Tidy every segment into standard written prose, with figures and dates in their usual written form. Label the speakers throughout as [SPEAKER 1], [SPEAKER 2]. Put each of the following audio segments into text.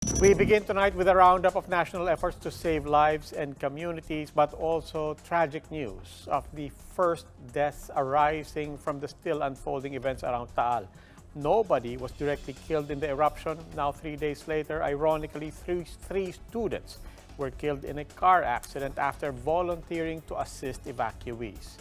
[SPEAKER 1] We begin tonight with a roundup of national efforts to save lives and communities, but also tragic news of the first deaths arising from the still unfolding events around Taal. Nobody was directly killed in the eruption. Now, 3 days later, ironically, three students were killed in a car accident after volunteering to assist evacuees.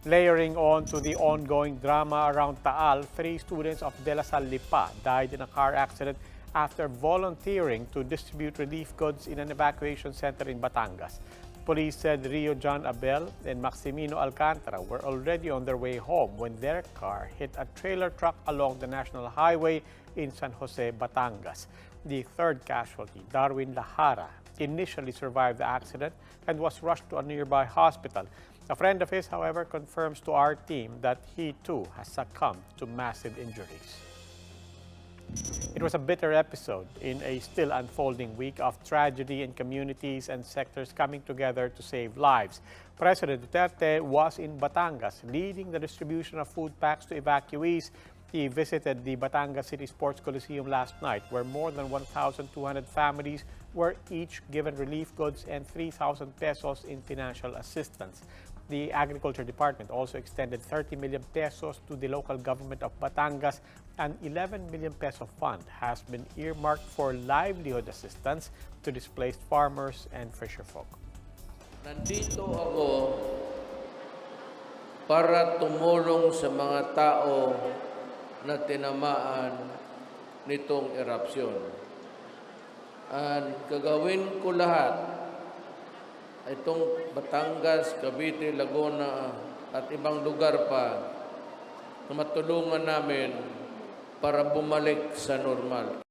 [SPEAKER 1] Layering on to the ongoing drama around Taal, 3 students of De La Salle Lipa died in a car accident after volunteering to distribute relief goods in an evacuation center in Batangas. Police said Rio John Abel and Maximino Alcantara were already on their way home when their car hit a trailer truck along the National Highway in San Jose, Batangas. The third casualty, Darwin Lahara, initially survived the accident and was rushed to a nearby hospital. A friend of his, however, confirms to our team that he too has succumbed to massive injuries. It was a bitter episode in a still unfolding week of tragedy in communities and sectors coming together to save lives. President Duterte was in Batangas leading the distribution of food packs to evacuees. He visited the Batangas City Sports Coliseum last night, where more than 1,200 families were each given relief goods and 3,000 pesos in financial assistance. The Agriculture Department also extended 30 million pesos to the local government of Batangas. An 11 million peso fund has been earmarked for livelihood assistance to displaced farmers and fisherfolk.
[SPEAKER 2] Nandito ako para tumulong sa mga tao na tinamaan nitong erupsyon. At gagawin ko lahat itong Batangas, Cavite, Laguna at ibang lugar pa na matulungan namin para bumalik sa normal.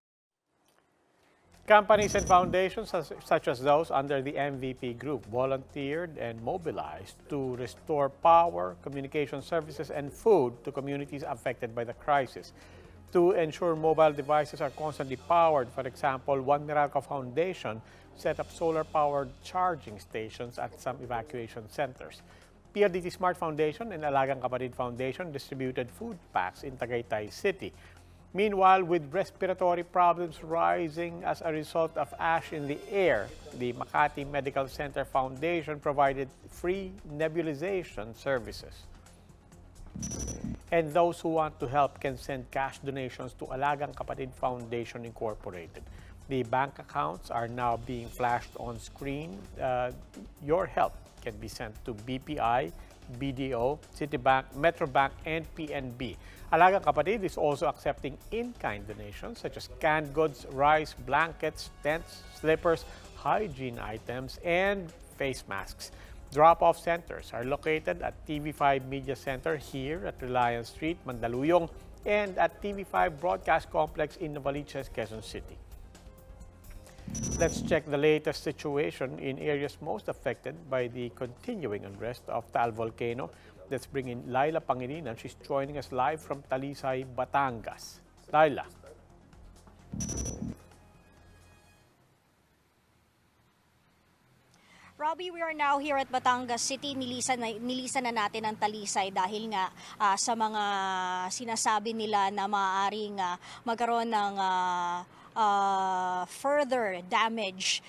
[SPEAKER 1] Companies and foundations such as those under the MVP group volunteered and mobilized to restore power, communication services, and food to communities affected by the crisis. To ensure mobile devices are constantly powered, for example, One Miracle Foundation set up solar-powered charging stations at some evacuation centers. PLDT Smart Foundation and Alagang Kapatid Foundation distributed food packs in Tagaytay City. Meanwhile, with respiratory problems rising as a result of ash in the air, the Makati Medical Center Foundation provided free nebulization services. And those who want to help can send cash donations to Alagang Kapatid Foundation Incorporated. The bank accounts are now being flashed on screen. Your help can be sent to BPI, BDO, Citibank, Metrobank, and PNB. Alagang Kapatid is also accepting in-kind donations such as canned goods, rice, blankets, tents, slippers, hygiene items, and face masks. Drop-off centers are located at TV5 Media Center here at Reliance Street, Mandaluyong, and at TV5 Broadcast Complex in Novaliches, Quezon City. Let's check the latest situation in areas most affected by the continuing unrest of Taal Volcano. Let's bring in Laila Pangilinan. She's joining us live from Talisay, Batangas. Laila.
[SPEAKER 3] Robbie, we are now here at Batangas City. Nilisan na natin ang Talisay dahil nga sa mga sinasabi nila na maaaring magkaroon ng further damage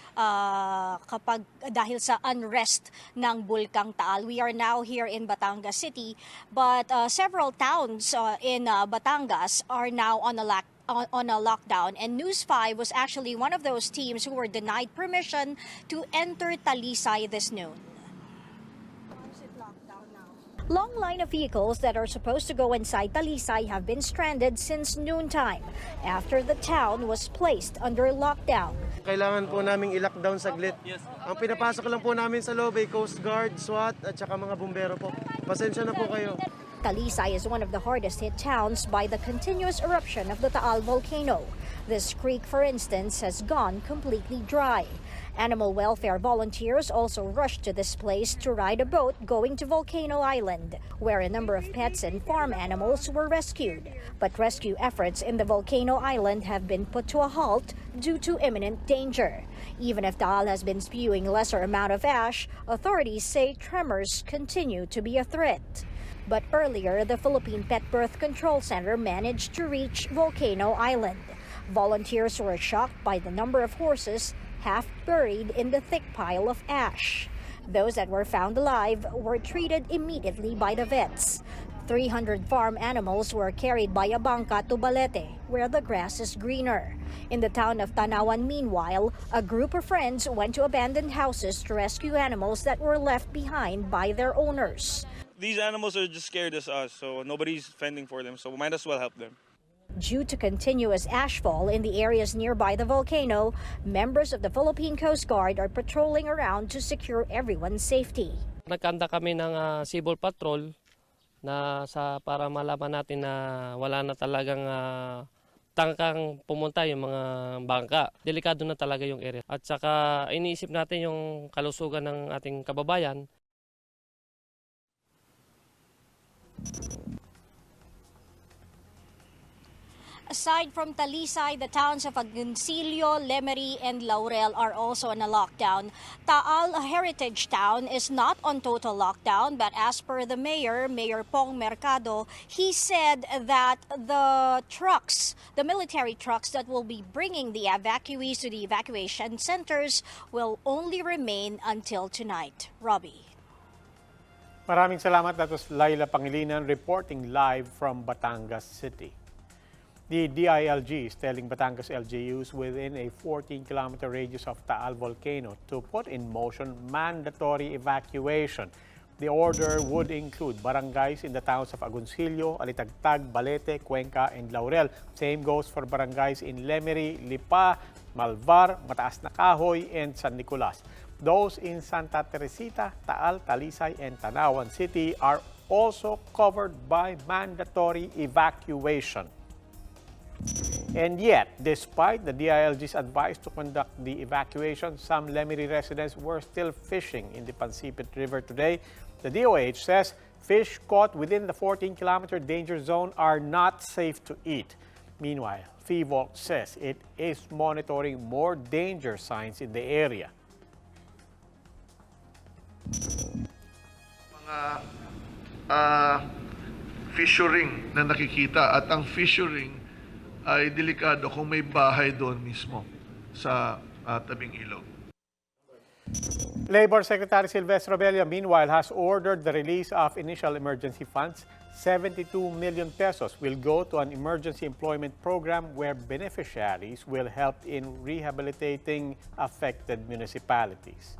[SPEAKER 3] dahil sa unrest ng Bulkang Taal. We are now here in Batangas City, but several towns in Batangas are now on a lockdown, and News 5 was actually one of those teams who were denied permission to enter Talisay this noon. Long line of vehicles that are supposed to go inside Talisay have been stranded since noontime after the town was placed under lockdown.
[SPEAKER 4] Kailangan po naming i-lockdown saglit. Ang pinapasok lang po namin sa loob ay Coast Guard, SWAT at saka mga bumbero po. Pasensya na po kayo.
[SPEAKER 3] Talisay is one of the hardest hit towns by the continuous eruption of the Taal volcano. This creek, for instance, has gone completely dry. Animal welfare volunteers also rushed to this place to ride a boat going to Volcano Island, where a number of pets and farm animals were rescued. But rescue efforts in the Volcano Island have been put to a halt due to imminent danger. Even if Taal has been spewing lesser amount of ash, authorities say tremors continue to be a threat. But earlier, the Philippine Pet Birth Control Center managed to reach Volcano Island. Volunteers were shocked by the number of horses half buried in the thick pile of ash. Those that were found alive were treated immediately by the vets. 300 farm animals were carried by a bangka to Balete, where the grass is greener. In the town of Tanawan, meanwhile, a group of friends went to abandoned houses to rescue animals that were left behind by their owners.
[SPEAKER 5] These animals are just scared as us, so nobody's fending for them, so we might as well help them.
[SPEAKER 3] Due to continuous ashfall in the areas nearby the volcano, members of the Philippine Coast Guard are patrolling around to secure everyone's safety.
[SPEAKER 6] Nagkanda kami ng civil patrol para malaman natin na wala na talagang tangkang pumunta yung mga bangka. Delikado na talaga yung area. At saka iniisip natin yung kalusugan ng ating kababayan.
[SPEAKER 3] Aside from Talisay, the towns of Agoncillo, Lemery, and Laurel are also in a lockdown. Taal, a heritage town, is not on total lockdown, but as per the mayor, Mayor Pong Mercado, he said that the military trucks that will be bringing the evacuees to the evacuation centers will only remain until tonight. Robbie.
[SPEAKER 1] Maraming salamat. That was Laila Pangilinan reporting live from Batangas City. The DILG is telling Batangas LGUs within a 14-kilometer radius of Taal Volcano to put in motion mandatory evacuation. The order would include barangays in the towns of Agoncillo, Alitagtag, Balete, Cuenca, and Laurel. Same goes for barangays in Lemery, Lipa, Malvar, Mataas na Kahoy, and San Nicolas. Those in Santa Teresita, Taal, Talisay, and Tanawan City are also covered by mandatory evacuation. And yet, despite the DILG's advice to conduct the evacuation, some Lemery residents were still fishing in the Pansipit River today. The DOH says fish caught within the 14-kilometer danger zone are not safe to eat. Meanwhile, FIVOLC says it is monitoring more danger signs in the area.
[SPEAKER 7] Mga fissuring na nakikita at ang fissuring ay delikado kung may bahay doon mismo sa tabing ilog.
[SPEAKER 1] Labor Secretary Silvestre Rebella, meanwhile, has ordered the release of initial emergency funds. 72 million pesos will go to an emergency employment program where beneficiaries will help in rehabilitating affected municipalities.